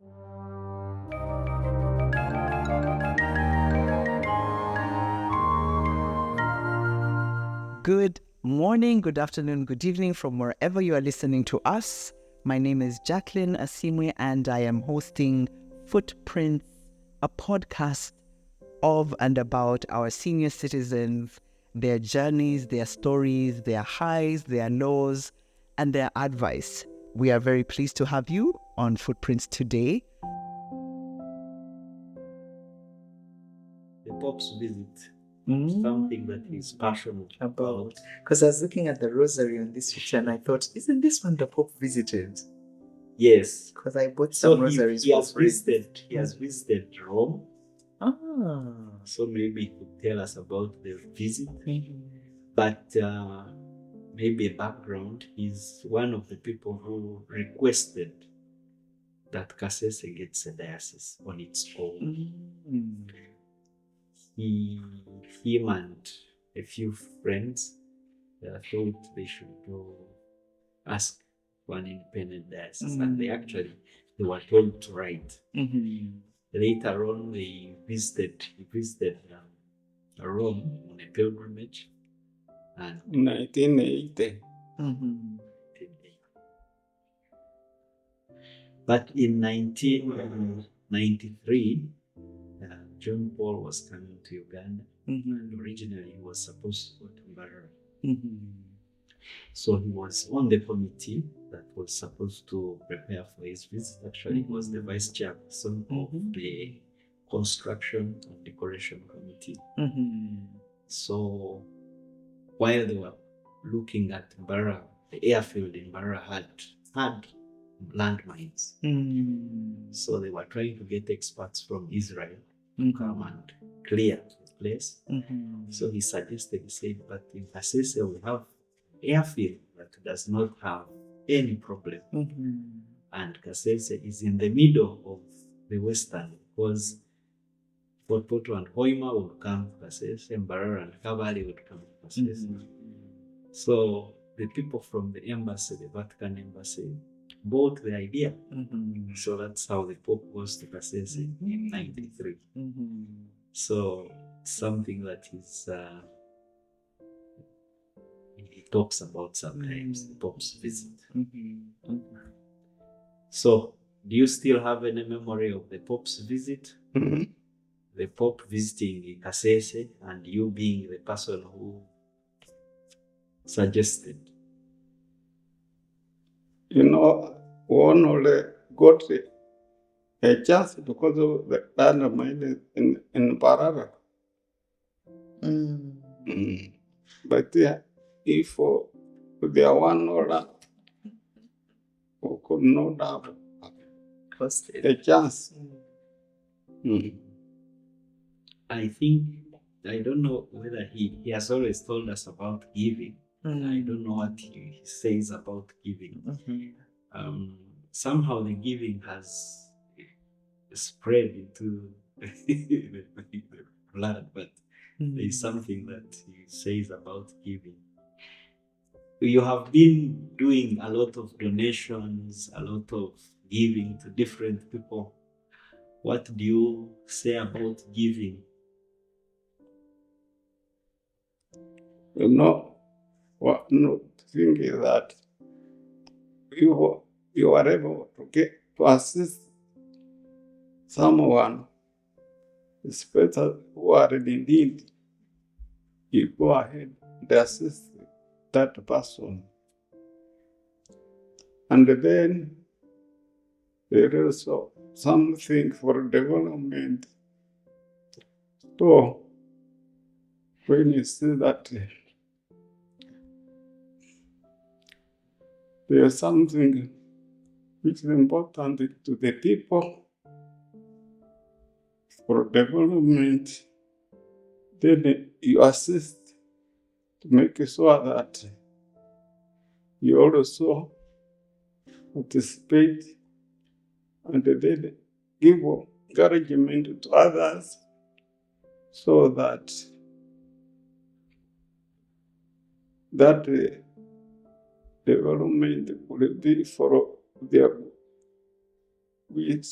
Good morning, good afternoon, good evening from wherever you are listening to us. My name is Jacqueline Asimwe and I am hosting Footprints, a podcast of and about our senior citizens, their journeys, their stories, their highs, their lows, and their advice. We are very pleased to have you on Footprints today. The Pope's visit, something that he's passionate about. Because I was looking at the rosary on this picture and I thought, isn't this one the Pope visited? Yes. Because I bought some rosaries. He has visited Rome. So maybe he could tell us about the visit. But maybe a background, he's one of the people who requested that Kasese gets a diocese on its own. Him and a few friends thought they should go ask for an independent diocese, and they were told to write. Later on, he visited Rome on a pilgrimage, and 1980. But in 1993, John Paul was coming to Uganda, and originally he was supposed to go to Mbarara. So he was on the committee that was supposed to prepare for his visit. Actually, he was the vice chairperson of the construction and decoration committee. So while they were looking at Mbarara, the airfield in Mbarara had landmines. So they were trying to get experts from Israel to come and clear the place. So he suggested, he said, but in Kasese we have airfield that does not have any problem. And Kasese is in the middle of the western, because Fort Poto and Hoima would come to Kasese, and Mbarara and Kabale would come to Kasese. So the people from the embassy, the Vatican embassy, bought the idea. So that's how the Pope goes to Kasese in 93. So something that he talks about sometimes, the Pope's visit. So do you still have any memory of the Pope's visit? The Pope visiting Kasese and you being the person who suggested? One only got a chance because of the landmine in Mbarara. But if there were no land, we could not have a chance. I think, I don't know whether he has always told us about giving. I don't know what he says about giving. Somehow the giving has spread into the blood, but there is something that he says about giving. You have been doing a lot of donations, a lot of giving to different people. What do you say about giving? What thing is that you are able to assist someone, especially who are in need. You go ahead and assist that person. And then there is also something for development. So when you see that there is something which is important to the people for development, then you assist to make sure that you also participate and then give encouragement to others so that development will be for their good. with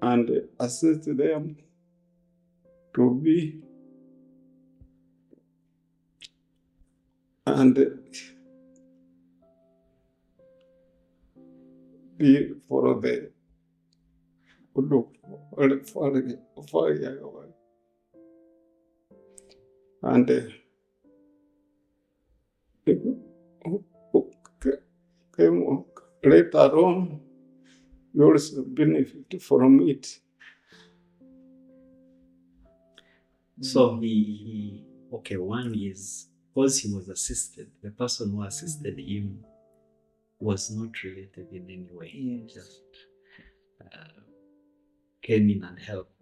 and assist them to be and be for the and later on you also benefit from it. So one is, because he was assisted, the person who assisted him was not related in any way. Yes. Just came in and helped.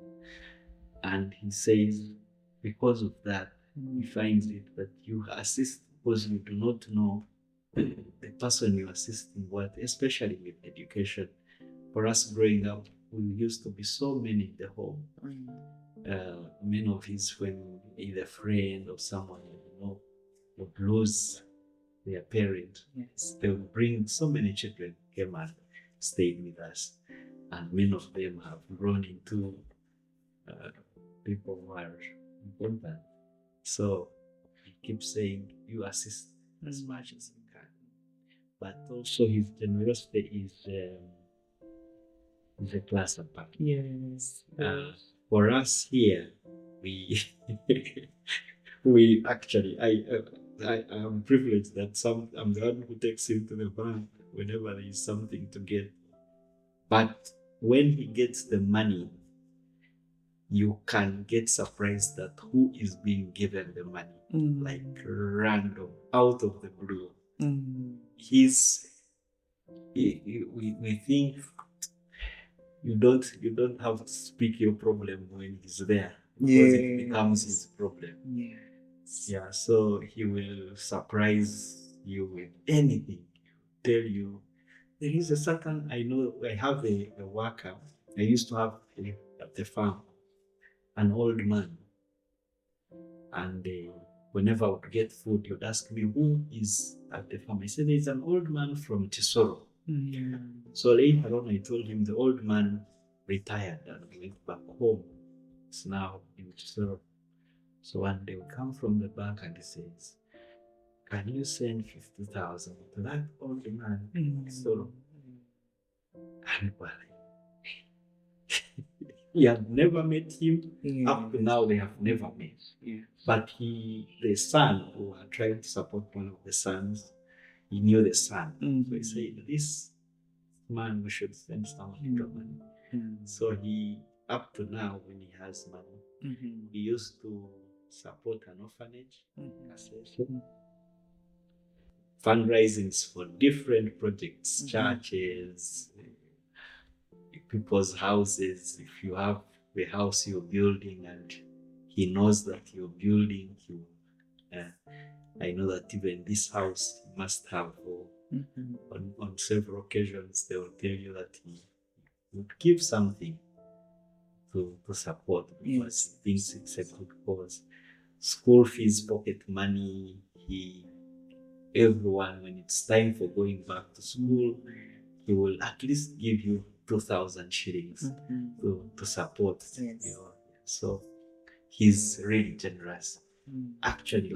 And he says, because of that, he finds it that you assist because you do not know the person you assist in what, especially with education. For us growing up, we used to be so many in the home. Many of his, when either friend or someone would lose their parent, Yes. they would bring so many children came and stayed with us, and many of them have grown into people who are important. So he keeps saying, you assist as much as you can, but also his generosity is a class apart. Yes. For us here, we actually, I am privileged that I'm the one who takes him to the bank whenever there is something to get. But when he gets the money, you can get surprised at who is being given the money, like random, out of the blue. We think you don't have to speak your problem when he's there, because it becomes his problem. Yeah, so he will surprise you with anything. Tell you, there is a certain, I know, I have a worker I used to have at the farm, an old man, and whenever I would get food, he would ask me, who is at the farm? I said, there's an old man from Tisoro. So later on, I told him the old man retired and went back home. It's now in Tisoro. So one day we come from the bank and he says, can you send 50,000 to that old man in Tisoro? And well, he had never met him. Up to now, they have never met. But the son, who had tried to support one of the sons, he knew the son. So he said, this man, we should send some money. So he, up to now, when he has money, he used to support an orphanage, fundraisings for different projects, churches, people's houses. If you have the house you're building and he knows that you're building, I know that even this house he must have, on several occasions they will tell you that he would give something to support, because he thinks it's a good cause. School fees, pocket money, everyone, when it's time for going back to school, he will at least give you 2,000 shillings to support. So he's really generous. Actually,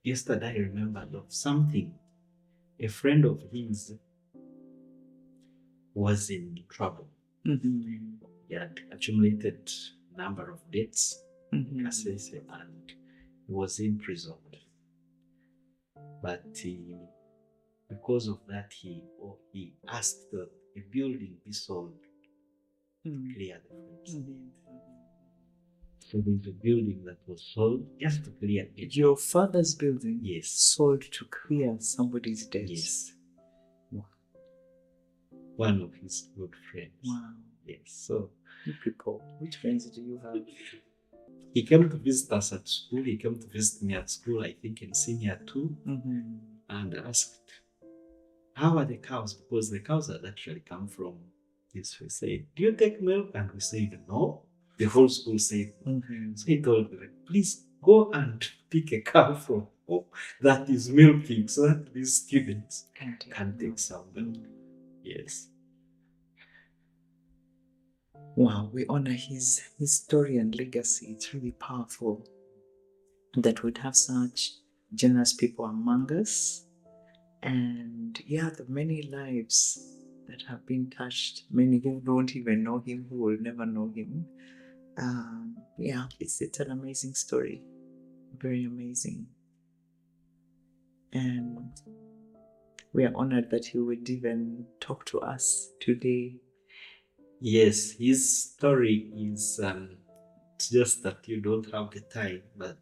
yesterday I remembered of something. A friend of his was in trouble. He had accumulated a number of debts, and he was imprisoned. But because of that, he asked that a building be sold to clear the friend's debt. So there's a building that was sold just to clear it. Your father's building? Yes. Sold to clear somebody's debt? Yes. One of his good friends. Wow. Yes. So, you people, which friends do you have? He came to visit us at school. He came to visit me at school, I think in senior 2, and asked, how are the cows? Because the cows had actually come from this. We said, do you take milk? And we said, no. The whole school said no. So he told me, please go and pick a cow from home that is milking, so that these students can take some milk. Yes. Wow, we honor his story and legacy. It's really powerful that we'd have such generous people among us. And yeah, the many lives that have been touched, many who don't even know him, who will never know him. Yeah, it's an amazing story. Very amazing. And we are honored that he would even talk to us today. Yes, his story is it's just that you don't have the time, but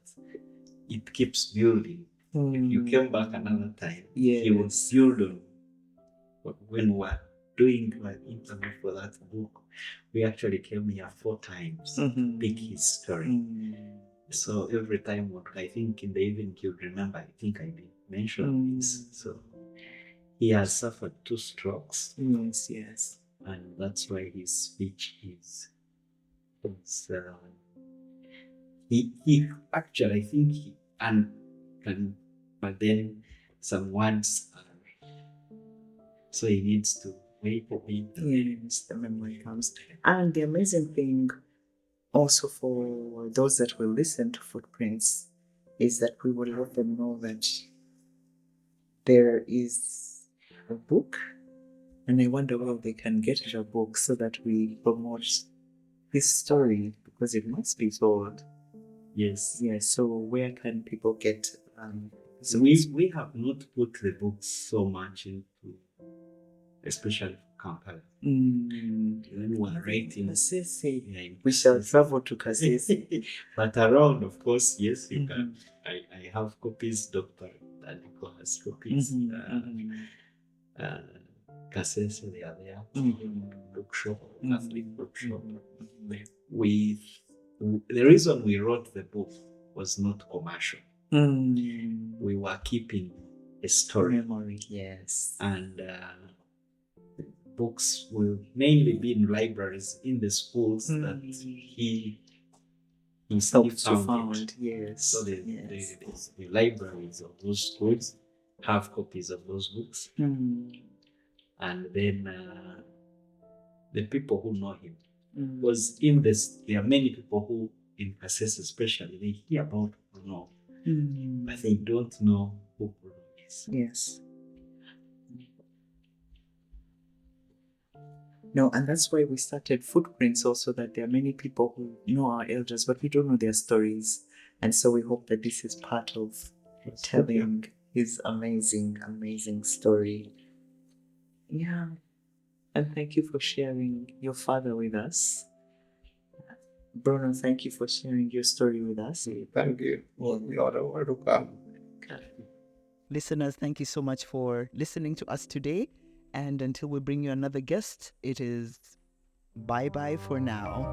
it keeps building. If you came back another time, yes, he would build on. When we were doing an interview for that book, we actually came here 4 times to pick his story. So every time, I think in the evening you'll remember, I think I did mention this. So he has suffered 2 strokes. Yes. And that's why his speech is he actually, I think he can, but then some words so he needs to wait a bit. Yes, the memory comes. And the amazing thing also for those that will listen to Footprints is that we will let them know that there is a book, and I wonder how they can get a book so that we promote this story, because it must be told. Yes. So where can people get so we have not put the books so much into, especially for Kampala. When we are writing Kasese, we shall travel to Kasese. But around, of course, yes, you can. I have copies. Dr. Daniko has copies. Kasese, they are there. Bookshop, Catholic bookshop. The reason we wrote the book was not commercial. We were keeping a story. Memory, yes. And books will mainly be in libraries in the schools that he found. Yes. So the libraries of those schools have copies of those books. And then the people who know him, because in this there are many people who in Kasese especially, they hear about Bruno, but they don't know who Bruno is. Yes. No, and that's why we started Footprints also, that there are many people who know our elders, but we don't know their stories. And so we hope that this is part of telling his amazing, amazing story. Yeah. And thank you for sharing your father with us. Bruno, thank you for sharing your story with us. Thank you for the other welcome. Listeners, thank you so much for listening to us today. And until we bring you another guest, it is bye-bye for now.